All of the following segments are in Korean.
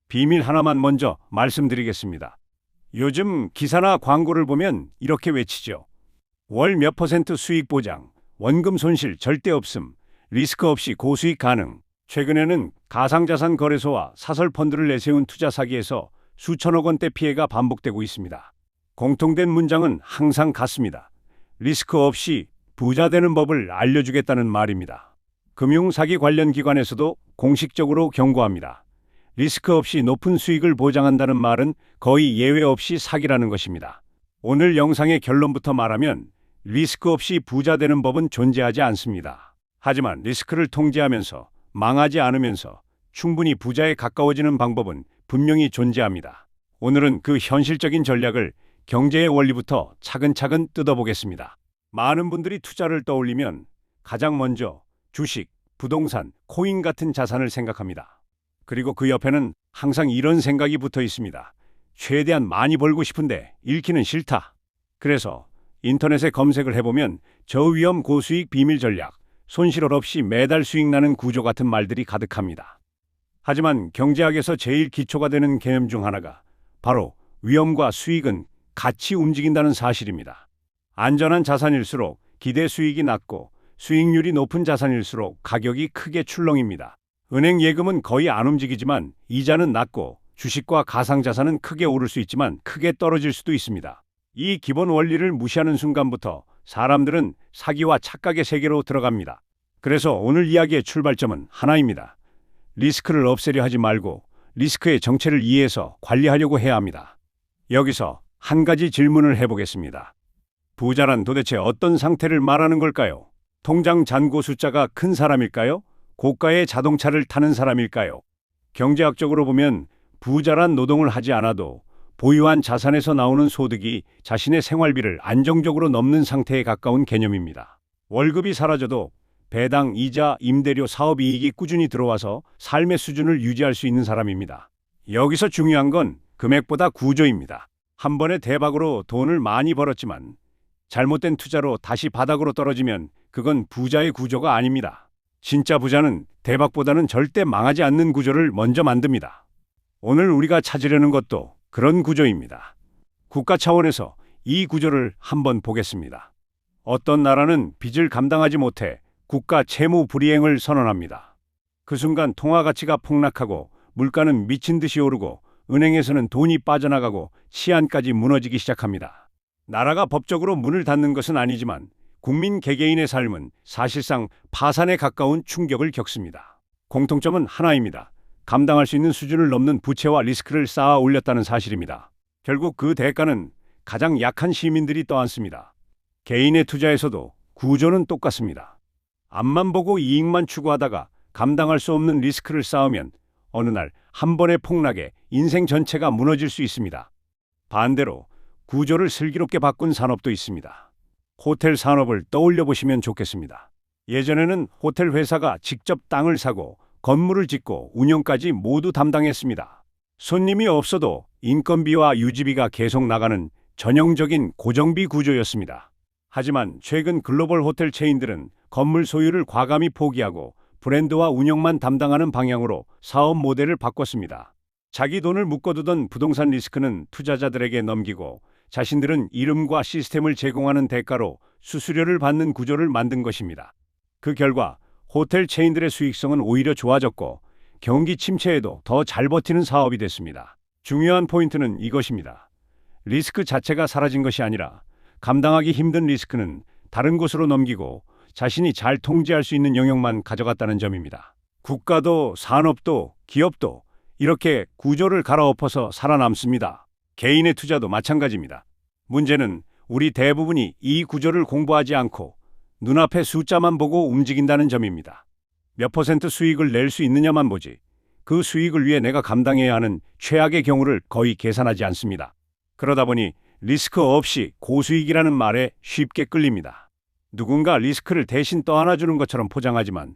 비밀 하나만 먼저 말씀드리겠습니다. 요즘 기사나 광고를 보면 이렇게 외치죠. 월 몇 퍼센트 수익 보장, 원금 손실 절대 없음, 리스크 없이 고수익 가능. 최근에는 가상자산 거래소와 사설 펀드를 내세운 투자 사기에서 수천억 원대 피해가 반복되고 있습니다. 공통된 문장은 항상 같습니다. 리스크 없이 부자 되는 법을 알려주겠다는 말입니다. 금융사기 관련 기관에서도 공식적으로 경고합니다. 리스크 없이 높은 수익을 보장한다는 말은 거의 예외 없이 사기라는 것입니다. 오늘 영상의 결론부터 말하면 리스크 없이 부자 되는 법은 존재하지 않습니다. 하지만 리스크를 통제하면서 망하지 않으면서 충분히 부자에 가까워지는 방법은 분명히 존재합니다. 오늘은 그 현실적인 전략을 경제의 원리부터 차근차근 뜯어보겠습니다. 많은 분들이 투자를 떠올리면 가장 먼저 주식, 부동산, 코인 같은 자산을 생각합니다. 그리고 그 옆에는 항상 이런 생각이 붙어 있습니다. 최대한 많이 벌고 싶은데 잃기는 싫다. 그래서 인터넷에 검색을 해보면 저위험 고수익 비밀 전략, 손실 없이 매달 수익 나는 구조 같은 말들이 가득합니다. 하지만 경제학에서 제일 기초가 되는 개념 중 하나가 바로 위험과 수익은 같이 움직인다는 사실입니다. 안전한 자산일수록 기대 수익이 낮고 수익률이 높은 자산일수록 가격이 크게 출렁입니다. 은행 예금은 거의 안 움직이지만 이자는 낮고 주식과 가상자산은 크게 오를 수 있지만 크게 떨어질 수도 있습니다. 이 기본 원리를 무시하는 순간부터 사람들은 사기와 착각의 세계로 들어갑니다. 그래서 오늘 이야기의 출발점은 하나입니다. 리스크를 없애려 하지 말고 리스크의 정체를 이해해서 관리하려고 해야 합니다. 여기서 한 가지 질문을 해보겠습니다. 부자란 도대체 어떤 상태를 말하는 걸까요? 통장 잔고 숫자가 큰 사람일까요? 고가의 자동차를 타는 사람일까요? 경제학적으로 보면 부자란 노동을 하지 않아도 보유한 자산에서 나오는 소득이 자신의 생활비를 안정적으로 넘는 상태에 가까운 개념입니다. 월급이 사라져도 배당, 이자, 임대료, 사업이익이 꾸준히 들어와서 삶의 수준을 유지할 수 있는 사람입니다. 여기서 중요한 건 금액보다 구조입니다. 한 번에 대박으로 돈을 많이 벌었지만 잘못된 투자로 다시 바닥으로 떨어지면 그건 부자의 구조가 아닙니다. 진짜 부자는 대박보다는 절대 망하지 않는 구조를 먼저 만듭니다. 오늘 우리가 찾으려는 것도 그런 구조입니다. 국가 차원에서 이 구조를 한번 보겠습니다. 어떤 나라는 빚을 감당하지 못해 국가 채무 불이행을 선언합니다. 그 순간 통화 가치가 폭락하고 물가는 미친 듯이 오르고 은행에서는 돈이 빠져나가고 치안까지 무너지기 시작합니다. 나라가 법적으로 문을 닫는 것은 아니지만 국민 개개인의 삶은 사실상 파산에 가까운 충격을 겪습니다. 공통점은 하나입니다. 감당할 수 있는 수준을 넘는 부채와 리스크를 쌓아 올렸다는 사실입니다. 결국 그 대가는 가장 약한 시민들이 떠안습니다. 개인의 투자에서도 구조는 똑같습니다. 앞만 보고 이익만 추구하다가 감당할 수 없는 리스크를 쌓으면 어느 날 한 번의 폭락에 인생 전체가 무너질 수 있습니다. 반대로 구조를 슬기롭게 바꾼 산업도 있습니다. 호텔 산업을 떠올려 보시면 좋겠습니다. 예전에는 호텔 회사가 직접 땅을 사고 건물을 짓고 운영까지 모두 담당했습니다. 손님이 없어도 인건비와 유지비가 계속 나가는 전형적인 고정비 구조였습니다. 하지만 최근 글로벌 호텔 체인들은 건물 소유를 과감히 포기하고 브랜드와 운영만 담당하는 방향으로 사업 모델을 바꿨습니다. 자기 돈을 묶어두던 부동산 리스크는 투자자들에게 넘기고 자신들은 이름과 시스템을 제공하는 대가로 수수료를 받는 구조를 만든 것입니다. 그 결과 호텔 체인들의 수익성은 오히려 좋아졌고 경기 침체에도 더 잘 버티는 사업이 됐습니다. 중요한 포인트는 이것입니다. 리스크 자체가 사라진 것이 아니라 감당하기 힘든 리스크는 다른 곳으로 넘기고 자신이 잘 통제할 수 있는 영역만 가져갔다는 점입니다. 국가도 산업도 기업도 이렇게 구조를 갈아엎어서 살아남습니다. 개인의 투자도 마찬가지입니다. 문제는 우리 대부분이 이 구조를 공부하지 않고 눈앞의 숫자만 보고 움직인다는 점입니다. 몇 퍼센트 수익을 낼 수 있느냐만 보지 그 수익을 위해 내가 감당해야 하는 최악의 경우를 거의 계산하지 않습니다. 그러다 보니 리스크 없이 고수익이라는 말에 쉽게 끌립니다. 누군가 리스크를 대신 떠안아주는 것처럼 포장하지만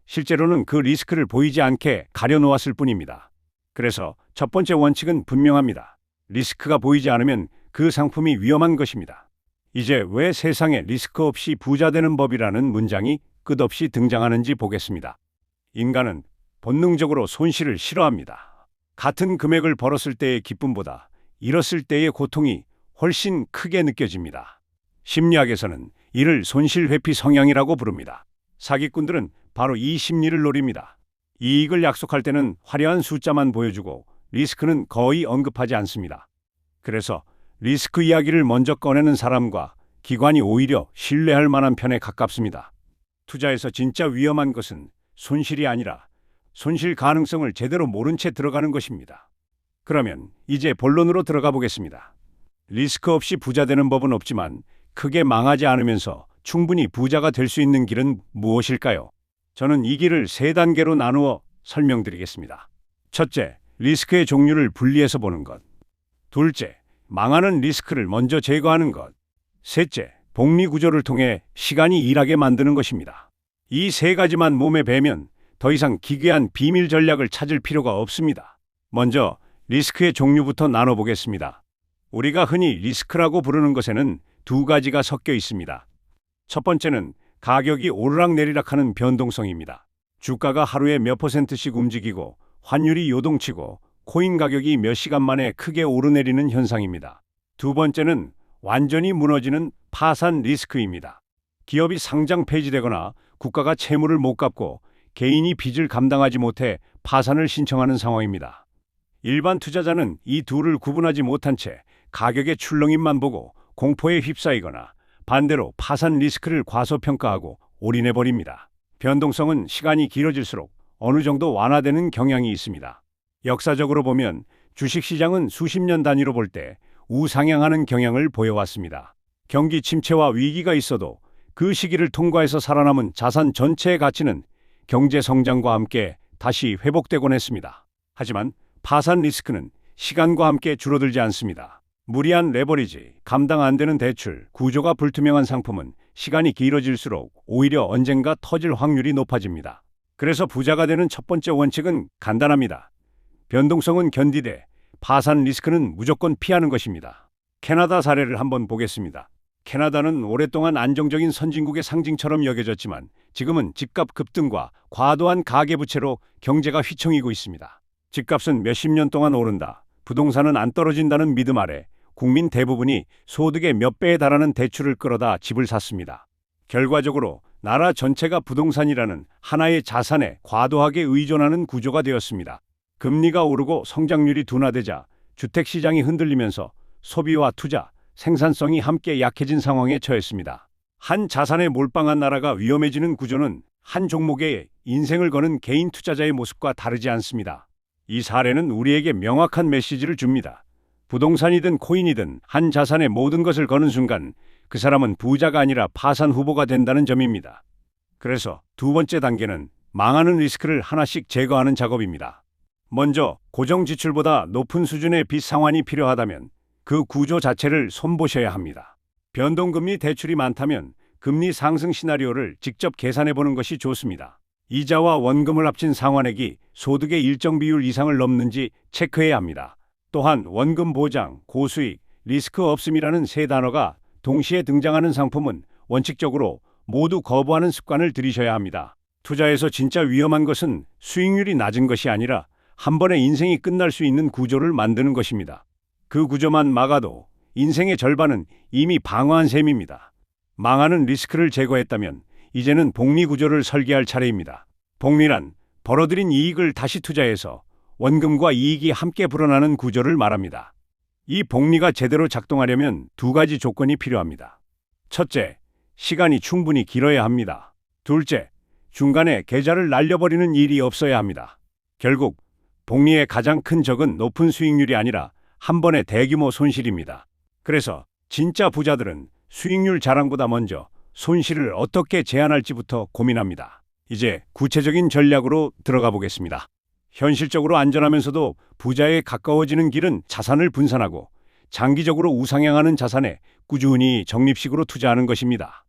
실제로는 그 리스크를 보이지 않게 가려놓았을 뿐입니다. 그래서 첫 번째 원칙은 분명합니다. 리스크가 보이지 않으면 그 상품이 위험한 것입니다. 이제 왜 세상에 리스크 없이 부자 되는 법이라는 문장이 끝없이 등장하는지 보겠습니다. 인간은 본능적으로 손실을 싫어합니다. 같은 금액을 벌었을 때의 기쁨보다 잃었을 때의 고통이 훨씬 크게 느껴집니다. 심리학에서는 이를 손실회피 성향이라고 부릅니다. 사기꾼들은 바로 이 심리를 노립니다. 이익을 약속할 때는 화려한 숫자만 보여주고 리스크는 거의 언급하지 않습니다. 그래서 리스크 이야기를 먼저 꺼내는 사람과 기관이 오히려 신뢰할 만한 편에 가깝습니다. 투자에서 진짜 위험한 것은 손실이 아니라 손실 가능성을 제대로 모른 채 들어가는 것입니다. 그러면 이제 본론으로 들어가 보겠습니다. 리스크 없이 부자 되는 법은 없지만 크게 망하지 않으면서 충분히 부자가 될 수 있는 길은 무엇일까요? 저는 이 길을 세 단계로 나누어 설명드리겠습니다. 첫째, 리스크의 종류를 분리해서 보는 것. 둘째, 망하는 리스크를 먼저 제거하는 것. 셋째, 복리 구조를 통해 시간이 일하게 만드는 것입니다. 이 세 가지만 몸에 배면 더 이상 기괴한 비밀 전략을 찾을 필요가 없습니다. 먼저 리스크의 종류부터 나눠보겠습니다. 우리가 흔히 리스크라고 부르는 것에는 두 가지가 섞여 있습니다. 첫 번째는 가격이 오르락내리락하는 변동성입니다. 주가가 하루에 몇 %씩 움직이고 환율이 요동치고 코인 가격이 몇 시간 만에 크게 오르내리는 현상입니다. 두 번째는 완전히 무너지는 파산 리스크입니다. 기업이 상장 폐지되거나 국가가 채무를 못 갚고 개인이 빚을 감당하지 못해 파산을 신청하는 상황입니다. 일반 투자자는 이 둘을 구분하지 못한 채 가격의 출렁임만 보고 공포에 휩싸이거나 반대로 파산 리스크를 과소평가하고 올인해버립니다. 변동성은 시간이 길어질수록 어느 정도 완화되는 경향이 있습니다. 역사적으로 보면 주식시장은 수십 년 단위로 볼 때 우상향하는 경향을 보여왔습니다. 경기 침체와 위기가 있어도 그 시기를 통과해서 살아남은 자산 전체의 가치는 경제 성장과 함께 다시 회복되곤 했습니다. 하지만 파산 리스크는 시간과 함께 줄어들지 않습니다. 무리한 레버리지, 감당 안 되는 대출, 구조가 불투명한 상품은 시간이 길어질수록 오히려 언젠가 터질 확률이 높아집니다. 그래서 부자가 되는 첫 번째 원칙은 간단합니다. 변동성은 견디되 파산 리스크는 무조건 피하는 것입니다. 캐나다 사례를 한번 보겠습니다. 캐나다는 오랫동안 안정적인 선진국의 상징처럼 여겨졌지만 지금은 집값 급등과 과도한 가계부채로 경제가 휘청이고 있습니다. 집값은 몇십 년 동안 오른다, 부동산은 안 떨어진다는 믿음 아래 국민 대부분이 소득의 몇 배에 달하는 대출을 끌어다 집을 샀습니다. 결과적으로 나라 전체가 부동산이라는 하나의 자산에 과도하게 의존하는 구조가 되었습니다. 금리가 오르고 성장률이 둔화되자 주택시장이 흔들리면서 소비와 투자, 생산성이 함께 약해진 상황에 처했습니다. 한 자산에 몰빵한 나라가 위험해지는 구조는 한 종목에 인생을 거는 개인 투자자의 모습과 다르지 않습니다. 이 사례는 우리에게 명확한 메시지를 줍니다. 부동산이든 코인이든 한 자산에 모든 것을 거는 순간 그 사람은 부자가 아니라 파산 후보가 된다는 점입니다. 그래서 두 번째 단계는 망하는 리스크를 하나씩 제거하는 작업입니다. 먼저 고정 지출보다 높은 수준의 빚 상환이 필요하다면 그 구조 자체를 손보셔야 합니다. 변동금리 대출이 많다면 금리 상승 시나리오를 직접 계산해 보는 것이 좋습니다. 이자와 원금을 합친 상환액이 소득의 일정 비율 이상을 넘는지 체크해야 합니다. 또한 원금 보장, 고수익, 리스크 없음이라는 세 단어가 동시에 등장하는 상품은 원칙적으로 모두 거부하는 습관을 들이셔야 합니다. 투자에서 진짜 위험한 것은 수익률이 낮은 것이 아니라 한 번에 인생이 끝날 수 있는 구조를 만드는 것입니다. 그 구조만 막아도 인생의 절반은 이미 방어한 셈입니다. 망하는 리스크를 제거했다면 이제는 복리 구조를 설계할 차례입니다. 복리란 벌어들인 이익을 다시 투자해서 원금과 이익이 함께 불어나는 구조를 말합니다. 이 복리가 제대로 작동하려면 두 가지 조건이 필요합니다. 첫째, 시간이 충분히 길어야 합니다. 둘째, 중간에 계좌를 날려버리는 일이 없어야 합니다. 결국 복리의 가장 큰 적은 높은 수익률이 아니라 한 번의 대규모 손실입니다. 그래서 진짜 부자들은 수익률 자랑보다 먼저 손실을 어떻게 제한할지부터 고민합니다. 이제 구체적인 전략으로 들어가 보겠습니다. 현실적으로 안전하면서도 부자에 가까워지는 길은 자산을 분산하고 장기적으로 우상향하는 자산에 꾸준히 적립식으로 투자하는 것입니다.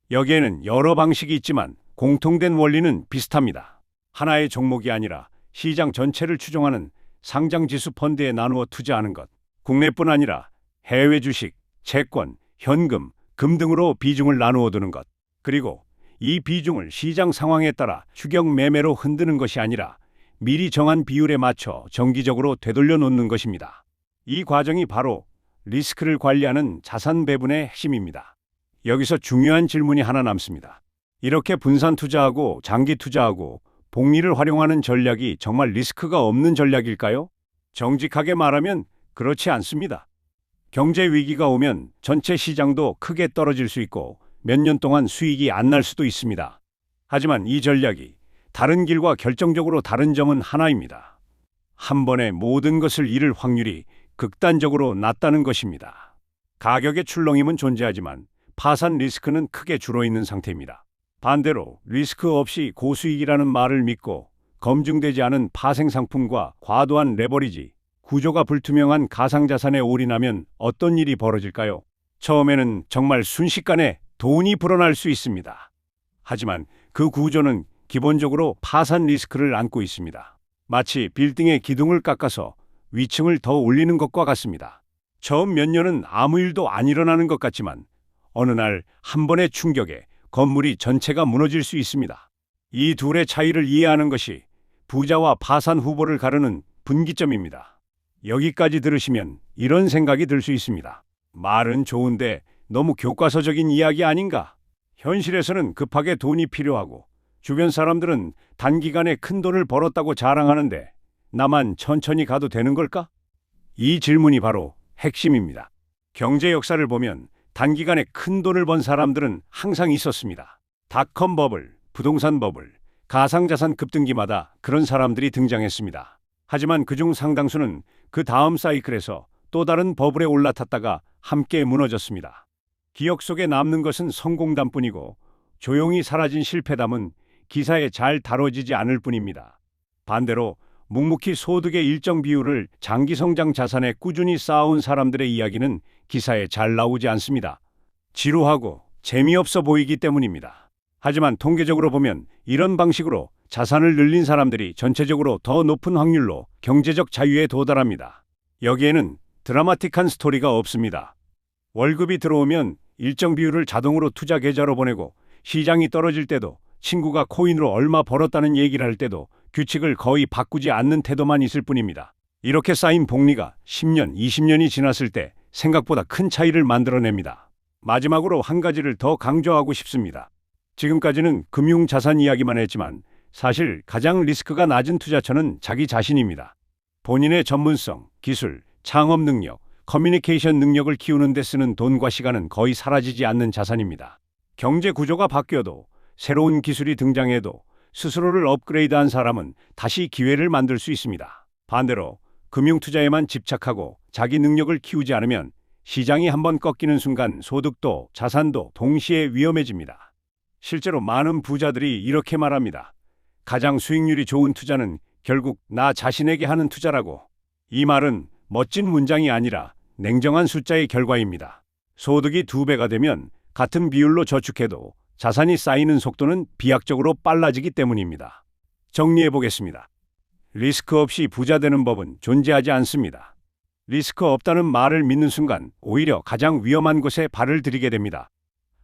여기에는 여러 방식이 있지만 공통된 원리는 비슷합니다. 하나의 종목이 아니라 시장 전체를 추종하는 상장지수 펀드에 나누어 투자하는 것, 국내뿐 아니라 해외 주식, 채권, 현금, 금 등으로 비중을 나누어 두는 것, 그리고 이 비중을 시장 상황에 따라 추격 매매로 흔드는 것이 아니라 미리 정한 비율에 맞춰 정기적으로 되돌려 놓는 것입니다. 이 과정이 바로 리스크를 관리하는 자산 배분의 핵심입니다. 여기서 중요한 질문이 하나 남습니다. 이렇게 분산 투자하고 장기 투자하고 복리를 활용하는 전략이 정말 리스크가 없는 전략일까요? 정직하게 말하면 그렇지 않습니다. 경제 위기가 오면 전체 시장도 크게 떨어질 수 있고 몇 년 동안 수익이 안 날 수도 있습니다. 하지만 이 전략이 다른 길과 결정적으로 다른 점은 하나입니다. 한 번에 모든 것을 잃을 확률이 극단적으로 낮다는 것입니다. 가격의 출렁임은 존재하지만 파산 리스크는 크게 줄어있는 상태입니다. 반대로 리스크 없이 고수익이라는 말을 믿고 검증되지 않은 파생 상품과 과도한 레버리지, 구조가 불투명한 가상자산에 올인하면 어떤 일이 벌어질까요? 처음에는 정말 순식간에 돈이 불어날 수 있습니다. 하지만 그 구조는 기본적으로 파산 리스크를 안고 있습니다. 마치 빌딩의 기둥을 깎아서 위층을 더 올리는 것과 같습니다. 처음 몇 년은 아무 일도 안 일어나는 것 같지만 어느 날 한 번의 충격에 건물이 전체가 무너질 수 있습니다. 이 둘의 차이를 이해하는 것이 부자와 파산 후보를 가르는 분기점입니다. 여기까지 들으시면 이런 생각이 들 수 있습니다. 말은 좋은데 너무 교과서적인 이야기 아닌가? 현실에서는 급하게 돈이 필요하고 주변 사람들은 단기간에 큰 돈을 벌었다고 자랑하는데 나만 천천히 가도 되는 걸까? 이 질문이 바로 핵심입니다. 경제 역사를 보면 단기간에 큰 돈을 번 사람들은 항상 있었습니다. 닷컴 버블, 부동산 버블, 가상자산 급등기마다 그런 사람들이 등장했습니다. 하지만 그중 상당수는 그 다음 사이클에서 또 다른 버블에 올라탔다가 함께 무너졌습니다. 기억 속에 남는 것은 성공담뿐이고 조용히 사라진 실패담은 기사에 잘 다뤄지지 않을 뿐입니다. 반대로 묵묵히 소득의 일정 비율을 장기 성장 자산에 꾸준히 쌓아온 사람들의 이야기는 기사에 잘 나오지 않습니다. 지루하고 재미없어 보이기 때문입니다. 하지만 통계적으로 보면 이런 방식으로 자산을 늘린 사람들이 전체적으로 더 높은 확률로 경제적 자유에 도달합니다. 여기에는 드라마틱한 스토리가 없습니다. 월급이 들어오면 일정 비율을 자동으로 투자 계좌로 보내고 시장이 떨어질 때도 친구가 코인으로 얼마 벌었다는 얘기를 할 때도 규칙을 거의 바꾸지 않는 태도만 있을 뿐입니다. 이렇게 쌓인 복리가 10년, 20년이 지났을 때 생각보다 큰 차이를 만들어냅니다. 마지막으로 한 가지를 더 강조하고 싶습니다. 지금까지는 금융자산 이야기만 했지만 사실 가장 리스크가 낮은 투자처는 자기 자신입니다. 본인의 전문성, 기술, 창업 능력, 커뮤니케이션 능력을 키우는 데 쓰는 돈과 시간은 거의 사라지지 않는 자산입니다. 경제 구조가 바뀌어도 새로운 기술이 등장해도 스스로를 업그레이드한 사람은 다시 기회를 만들 수 있습니다. 반대로 금융 투자에만 집착하고 자기 능력을 키우지 않으면 시장이 한번 꺾이는 순간 소득도 자산도 동시에 위험해집니다. 실제로 많은 부자들이 이렇게 말합니다. 가장 수익률이 좋은 투자는 결국 나 자신에게 하는 투자라고. 이 말은 멋진 문장이 아니라 냉정한 숫자의 결과입니다. 소득이 2배가 되면 같은 비율로 저축해도 자산이 쌓이는 속도는 비약적으로 빨라지기 때문입니다. 정리해 보겠습니다. 리스크 없이 부자 되는 법은 존재하지 않습니다. 리스크 없다는 말을 믿는 순간 오히려 가장 위험한 곳에 발을 들이게 됩니다.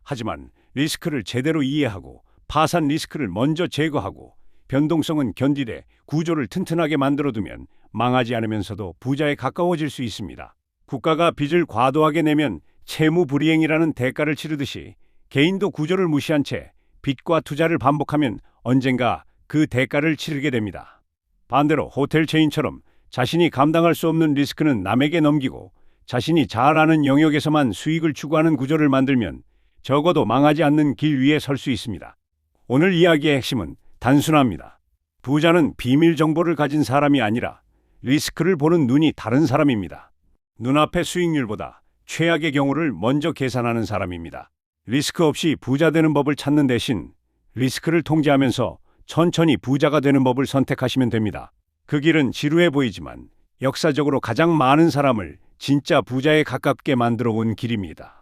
하지만 리스크를 제대로 이해하고 파산 리스크를 먼저 제거하고 변동성은 견디되 구조를 튼튼하게 만들어두면 망하지 않으면서도 부자에 가까워질 수 있습니다. 국가가 빚을 과도하게 내면 채무 불이행이라는 대가를 치르듯이 개인도 구조를 무시한 채 빚과 투자를 반복하면 언젠가 그 대가를 치르게 됩니다. 반대로 호텔 체인처럼 자신이 감당할 수 없는 리스크는 남에게 넘기고 자신이 잘 아는 영역에서만 수익을 추구하는 구조를 만들면 적어도 망하지 않는 길 위에 설 수 있습니다. 오늘 이야기의 핵심은 단순합니다. 부자는 비밀 정보를 가진 사람이 아니라 리스크를 보는 눈이 다른 사람입니다. 눈앞의 수익률보다 최악의 경우를 먼저 계산하는 사람입니다. 리스크 없이 부자 되는 법을 찾는 대신 리스크를 통제하면서 천천히 부자가 되는 법을 선택하시면 됩니다. 그 길은 지루해 보이지만 역사적으로 가장 많은 사람을 진짜 부자에 가깝게 만들어 온 길입니다.